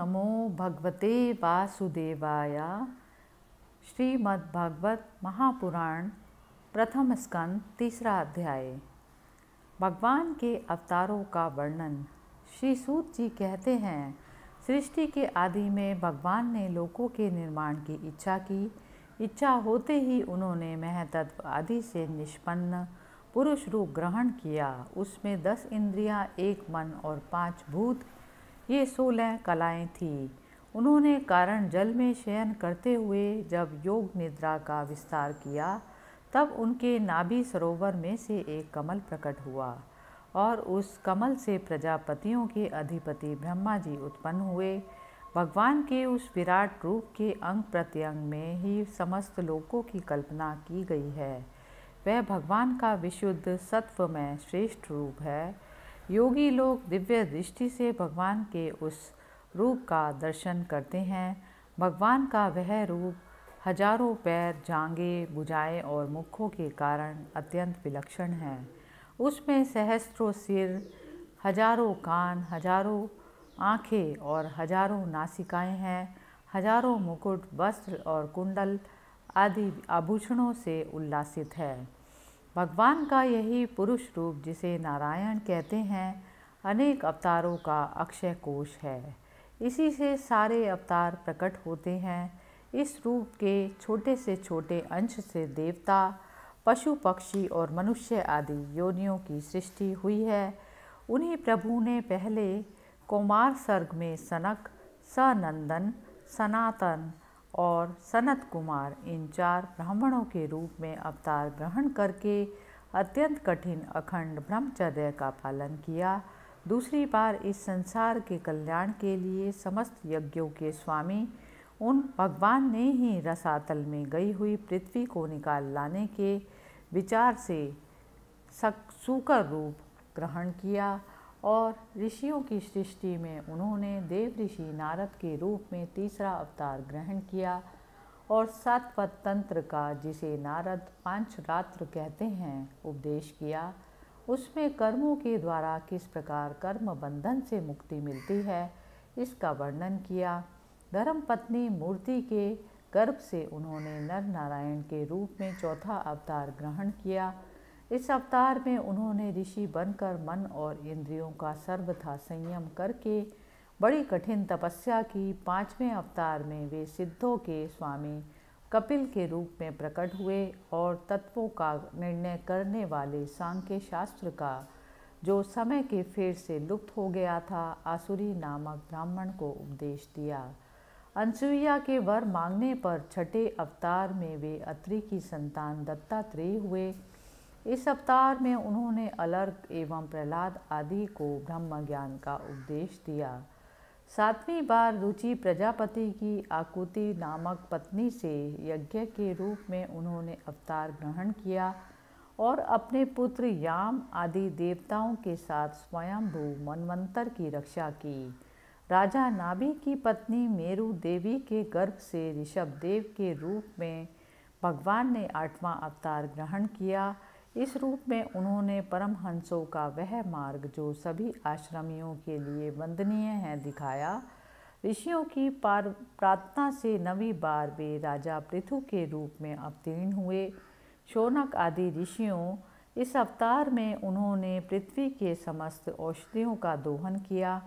नमो भगवते वासुदेवाय। श्रीमद्भागवत महापुराण प्रथम स्कंद तीसरा अध्याय। भगवान के अवतारों का वर्णन। श्री सूत जी कहते हैं, सृष्टि के आदि में भगवान ने लोकों के निर्माण की इच्छा की। इच्छा होते ही उन्होंने महतत्व आदि से निष्पन्न पुरुष रूप ग्रहण किया। उसमें 10 इंद्रियां, 1 मन और 5 भूत, ये 16 कलाएं थीं। उन्होंने कारण जल में शयन करते हुए जब योग निद्रा का विस्तार किया, तब उनके नाभि सरोवर में से एक कमल प्रकट हुआ और उस कमल से प्रजापतियों के अधिपति ब्रह्मा जी उत्पन्न हुए। भगवान के उस विराट रूप के अंग प्रत्यंग में ही समस्त लोकों की कल्पना की गई है। वह भगवान का विशुद्ध सत्वमय श्रेष्ठ रूप है। योगी लोग दिव्य दृष्टि से भगवान के उस रूप का दर्शन करते हैं। भगवान का वह रूप हजारों पैर, जांघें, भुजाएं और मुखों के कारण अत्यंत विलक्षण है। उसमें सहस्त्रों सिर, हजारों कान, हजारों आँखें और हजारों नासिकाएं हैं। हजारों मुकुट, वस्त्र और कुंडल आदि आभूषणों से उल्लासित है। भगवान का यही पुरुष रूप, जिसे नारायण कहते हैं, अनेक अवतारों का अक्षय कोश है। इसी से सारे अवतार प्रकट होते हैं। इस रूप के छोटे से छोटे अंश से देवता, पशु, पक्षी और मनुष्य आदि योनियों की सृष्टि हुई है। उन्हीं प्रभु ने पहले कौमार सर्ग में सनक, सनंदन, सनातन और सनत कुमार, इन 4 ब्राह्मणों के रूप में अवतार ग्रहण करके अत्यंत कठिन अखंड ब्रह्मचर्य का पालन किया। दूसरी बार इस संसार के कल्याण के लिए समस्त यज्ञों के स्वामी उन भगवान ने ही रसातल में गई हुई पृथ्वी को निकाल लाने के विचार से सूकर रूप ग्रहण किया और ऋषियों की सृष्टि में उन्होंने देव ऋषि नारद के रूप में तीसरा अवतार ग्रहण किया और सात्वत तंत्र का, जिसे नारद पांचरात्र कहते हैं, उपदेश किया। उसमें कर्मों के द्वारा किस प्रकार कर्म बंधन से मुक्ति मिलती है, इसका वर्णन किया। धर्मपत्नी मूर्ति के गर्भ से उन्होंने नर नारायण के रूप में चौथा अवतार ग्रहण किया। इस अवतार में उन्होंने ऋषि बनकर मन और इंद्रियों का सर्वथा संयम करके बड़ी कठिन तपस्या की। 5वें अवतार में वे सिद्धों के स्वामी कपिल के रूप में प्रकट हुए और तत्वों का निर्णय करने वाले सांख्य शास्त्र का, जो समय के फेर से लुप्त हो गया था, आसुरी नामक ब्राह्मण को उपदेश दिया। अनसुईया के वर मांगने पर छठे अवतार में वे अत्रि की संतान दत्तात्रेय हुए। इस अवतार में उन्होंने अलर्क एवं प्रहलाद आदि को ब्रह्म ज्ञान का उपदेश दिया। 7वीं बार रुचि प्रजापति की आकुति नामक पत्नी से यज्ञ के रूप में उन्होंने अवतार ग्रहण किया और अपने पुत्र याम आदि देवताओं के साथ स्वयंभू मनवंतर की रक्षा की। राजा नाभि की पत्नी मेरु देवी के गर्भ से ऋषभ देव के रूप में भगवान ने 8वां अवतार ग्रहण किया। इस रूप में उन्होंने परमहंसों का वह मार्ग, जो सभी आश्रमियों के लिए वंदनीय है, दिखाया। ऋषियों की प्रार्थना से 9वीं बार वे राजा पृथु के रूप में अवतीर्ण हुए। शौनक आदि ऋषियों, इस अवतार में उन्होंने पृथ्वी के समस्त औषधियों का दोहन किया।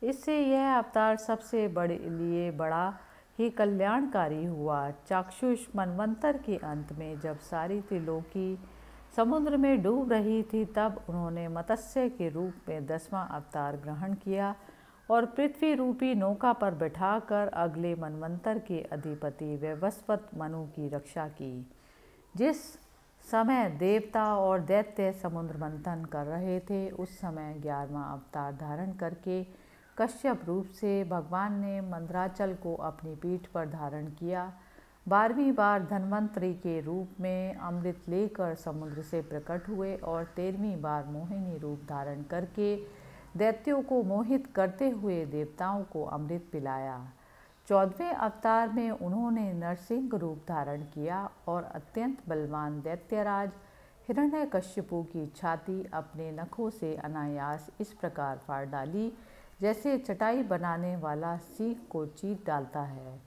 इससे यह अवतार सबसे लिए बड़ा ही कल्याणकारी हुआ। चाक्षुष मनवंतर के अंत में जब सारी त्रिलोकी समुद्र में डूब रही थी, तब उन्होंने मत्स्य के रूप में 10वां अवतार ग्रहण किया और पृथ्वी रूपी नौका पर बैठाकर अगले मनवंतर के अधिपति वैवस्वत मनु की रक्षा की। जिस समय देवता और दैत्य समुद्र मंथन कर रहे थे, उस समय 11वां अवतार धारण करके कश्यप रूप से भगवान ने मंदराचल को अपनी पीठ पर धारण किया। 12वीं बार धन्वंतरि के रूप में अमृत लेकर समुद्र से प्रकट हुए और 13वीं बार मोहिनी रूप धारण करके दैत्यों को मोहित करते हुए देवताओं को अमृत पिलाया। 14वें अवतार में उन्होंने नरसिंह रूप धारण किया और अत्यंत बलवान दैत्यराज हिरण्यकश्यपु की छाती अपने नखों से अनायास इस प्रकार फाड़ डाली, जैसे चटाई बनाने वाला सीख को चीर डालता है।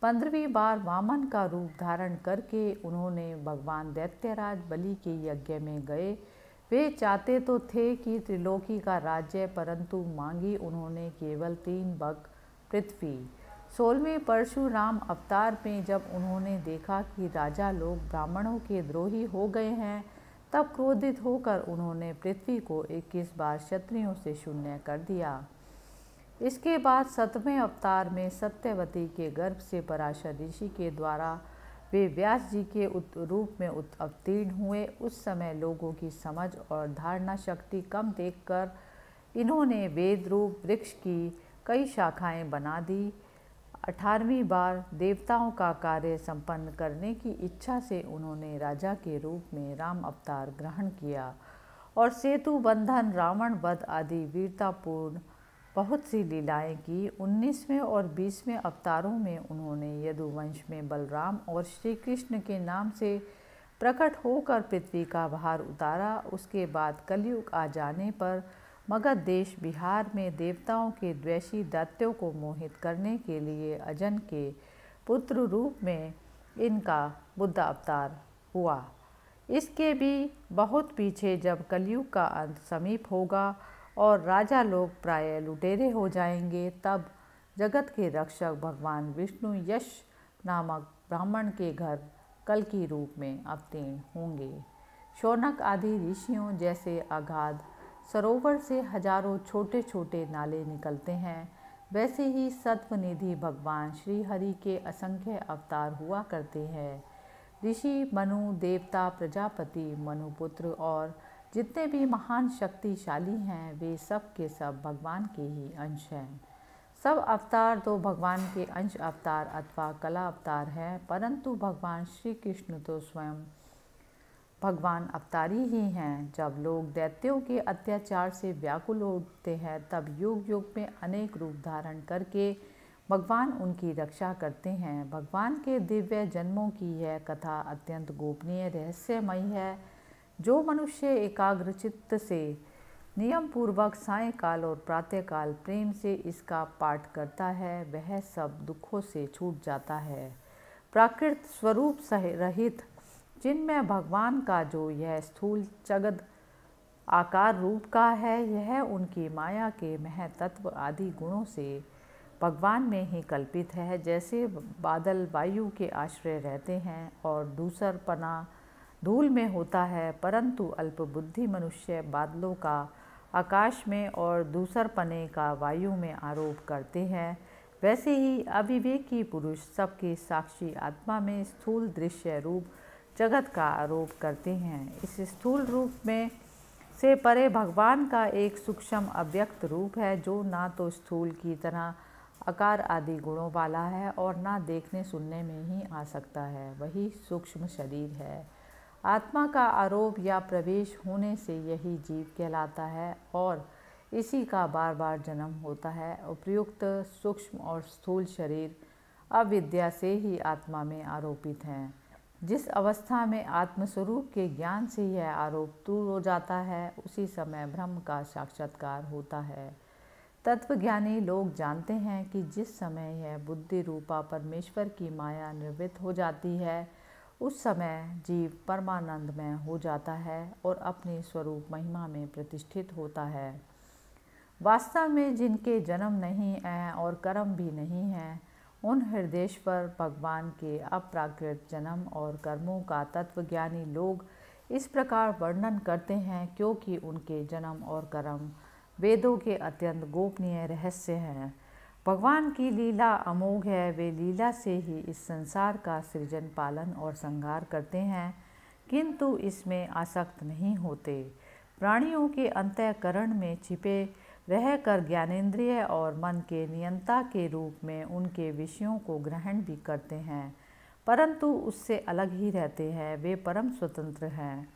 15वीं बार वामन का रूप धारण करके उन्होंने भगवान दैत्यराज बलि के यज्ञ में गए। वे चाहते तो थे कि त्रिलोकी का राज्य, परंतु मांगी उन्होंने केवल 3 बक पृथ्वी। 16वें परशुराम अवतार में जब उन्होंने देखा कि राजा लोग ब्राह्मणों के द्रोही हो गए हैं, तब क्रोधित होकर उन्होंने पृथ्वी को 21 बार क्षत्रियों से शून्य कर दिया। इसके बाद 7वें अवतार में सत्यवती के गर्भ से पराशर ऋषि के द्वारा वे व्यास जी के रूप में अवतीर्ण हुए। उस समय लोगों की समझ और धारणा शक्ति कम देखकर इन्होंने वेद रूप वृक्ष की कई शाखाएं बना दी। 18वीं बार देवताओं का कार्य संपन्न करने की इच्छा से उन्होंने राजा के रूप में राम अवतार ग्रहण किया और सेतु बंधन, रावण वध आदि वीरतापूर्ण बहुत सी लीलाएं की। 19वें और 20वें अवतारों में उन्होंने यदुवंश में बलराम और श्री कृष्ण के नाम से प्रकट होकर पृथ्वी का भार उतारा। उसके बाद कलयुग आ जाने पर मगध देश बिहार में देवताओं के द्वेषी दैत्यों को मोहित करने के लिए अजन के पुत्र रूप में इनका बुद्ध अवतार हुआ। इसके भी बहुत पीछे जब कलयुग का अंत समीप होगा और राजा लोग प्राय लुटेरे हो जाएंगे, तब जगत के रक्षक भगवान विष्णु यश नामक ब्राह्मण के घर कल की रूप में अवतीर्ण होंगे। शौनक आदि ऋषियों जैसे अगाध सरोवर से हजारों छोटे छोटे नाले निकलते हैं, वैसे ही सत्वनिधि भगवान श्री हरि के असंख्य अवतार हुआ करते हैं। ऋषि, मनु, देवता, प्रजापति, मनुपुत्र और जितने भी महान शक्तिशाली हैं, वे सब के सब भगवान के ही अंश हैं। सब अवतार तो भगवान के अंश अवतार अथवा कला अवतार हैं, परंतु भगवान श्री कृष्ण तो स्वयं भगवान अवतारी ही हैं। जब लोग दैत्यों के अत्याचार से व्याकुल होते हैं, तब युग युग में अनेक रूप धारण करके भगवान उनकी रक्षा करते हैं। भगवान के दिव्य जन्मों की यह कथा अत्यंत गोपनीय रहस्यमयी है। जो मनुष्य एकाग्र चित्त से नियम पूर्वक सायंकाल और प्रातःकाल प्रेम से इसका पाठ करता है, वह सब दुखों से छूट जाता है। प्राकृत स्वरूप रहित जिनमें भगवान का जो यह स्थूल जगत आकार रूप का है, यह उनकी माया के महतत्व आदि गुणों से भगवान में ही कल्पित है। जैसे बादल वायु के आश्रय रहते हैं और दूसर पना धूल में होता है, परंतु अल्प बुद्धि मनुष्य बादलों का आकाश में और दूसर पने का वायु में आरोप करते हैं, वैसे ही अविवेकी पुरुष सबके साक्षी आत्मा में स्थूल दृश्य रूप जगत का आरोप करते हैं। इस स्थूल रूप में से परे भगवान का एक सूक्ष्म अव्यक्त रूप है, जो ना तो स्थूल की तरह आकार आदि गुणों वाला है और ना देखने सुनने में ही आ सकता है, वही सूक्ष्म शरीर है। आत्मा का आरोप या प्रवेश होने से यही जीव कहलाता है और इसी का बार बार जन्म होता है। उपर्युक्त सूक्ष्म और स्थूल शरीर अविद्या से ही आत्मा में आरोपित हैं। जिस अवस्था में आत्मस्वरूप के ज्ञान से यह आरोप दूर हो जाता है, उसी समय ब्रह्म का साक्षात्कार होता है। तत्वज्ञानी लोग जानते हैं कि जिस समय यह बुद्धि रूपा परमेश्वर की माया निवृत्त हो जाती है, उस समय जीव परमानंदमय हो जाता है और अपने स्वरूप महिमा में प्रतिष्ठित होता है। वास्तव में जिनके जन्म नहीं है और कर्म भी नहीं है, उन हृदयेश्वर भगवान के अप्राकृत जन्म और कर्मों का तत्वज्ञानी लोग इस प्रकार वर्णन करते हैं, क्योंकि उनके जन्म और कर्म वेदों के अत्यंत गोपनीय रहस्य हैं। भगवान की लीला अमोघ है। वे लीला से ही इस संसार का सृजन, पालन और संहार करते हैं, किंतु इसमें आसक्त नहीं होते। प्राणियों के अंतःकरण में छिपे रहकर ज्ञानेंद्रिय और मन के नियंता के रूप में उनके विषयों को ग्रहण भी करते हैं, परंतु उससे अलग ही रहते हैं। वे परम स्वतंत्र हैं।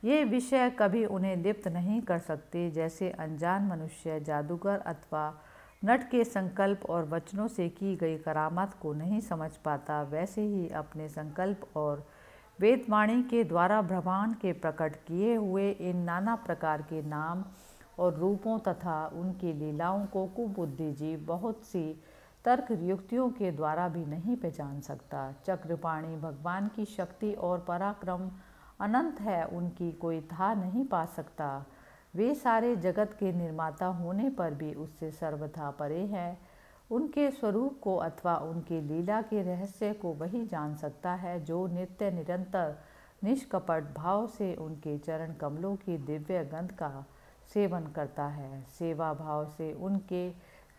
ये विषय कभी उन्हें लिप्त नहीं कर सकते। जैसे अनजान मनुष्य जादूगर अथवा नट के संकल्प और वचनों से की गई करामात को नहीं समझ पाता, वैसे ही अपने संकल्प और वेदवाणी के द्वारा भगवान के प्रकट किए हुए इन नाना प्रकार के नाम और रूपों तथा उनकी लीलाओं को कुबुद्धिजीव बहुत सी तर्क युक्तियों के द्वारा भी नहीं पहचान सकता। चक्रपाणि भगवान की शक्ति और पराक्रम अनंत है, उनकी कोई था नहीं पा सकता। वे सारे जगत के निर्माता होने पर भी उससे सर्वथा परे है। उनके स्वरूप को अथवा उनकी लीला के रहस्य को वही जान सकता है जो नित्य निरंतर निष्कपट भाव से उनके चरण कमलों की दिव्य गंध का सेवन करता है, सेवा भाव से उनके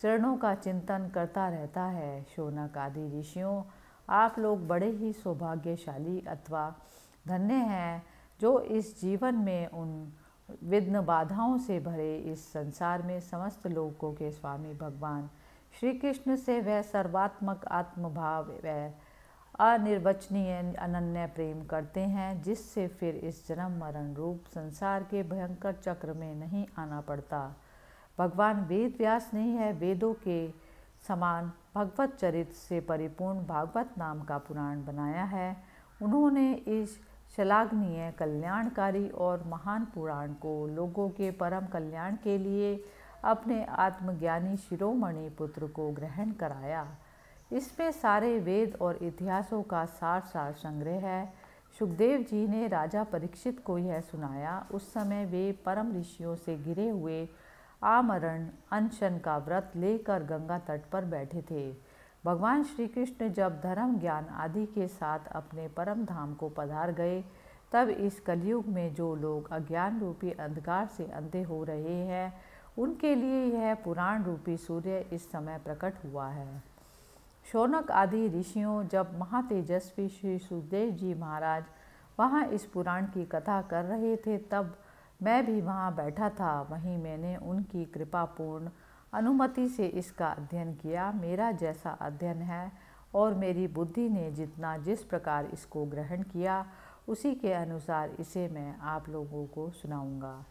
चरणों का चिंतन करता रहता है। शौनक आदि ऋषियों, आप लोग बड़े ही सौभाग्यशाली अथवा धन्य हैं जो इस जीवन में उन विघ्न बाधाओं से भरे इस संसार में समस्त लोकों के स्वामी भगवान श्री कृष्ण से वह सर्वात्मक आत्मभाव व अनिर्वचनीय अनन्य प्रेम करते हैं, जिससे फिर इस जन्म मरण रूप संसार के भयंकर चक्र में नहीं आना पड़ता। भगवान वेद व्यास नहीं है, वेदों के समान भगवत चरित्र से परिपूर्ण भागवत नाम का पुराण बनाया है। उन्होंने इस श्लाघनीय, कल्याणकारी और महान पुराण को लोगों के परम कल्याण के लिए अपने आत्मज्ञानी शिरोमणि पुत्र को ग्रहण कराया। इसमें सारे वेद और इतिहासों का सार संग्रह है। सुखदेव जी ने राजा परीक्षित को यह सुनाया। उस समय वे परम ऋषियों से घिरे हुए आमरण अनशन का व्रत लेकर गंगा तट पर बैठे थे। भगवान श्री कृष्ण जब धर्म ज्ञान आदि के साथ अपने परम धाम को पधार गए, तब इस कलयुग में जो लोग अज्ञान रूपी अंधकार से अंधे हो रहे हैं, उनके लिए यह पुराण रूपी सूर्य इस समय प्रकट हुआ है। शौनक आदि ऋषियों, जब महातेजस्वी श्री सुखदेव जी महाराज वहाँ इस पुराण की कथा कर रहे थे, तब मैं भी वहाँ बैठा था। वहीं मैंने उनकी कृपापूर्ण अनुमति से इसका अध्ययन किया। मेरा जैसा अध्ययन है और मेरी बुद्धि ने जिस प्रकार इसको ग्रहण किया, उसी के अनुसार इसे मैं आप लोगों को सुनाऊंगा।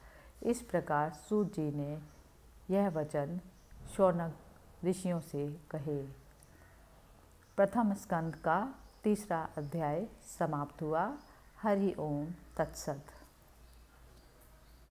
इस प्रकार सूत जी ने यह वचन शौनक ऋषियों से कहे। प्रथम स्कंद का 3रा अध्याय समाप्त हुआ। हरि ओम तत्सत।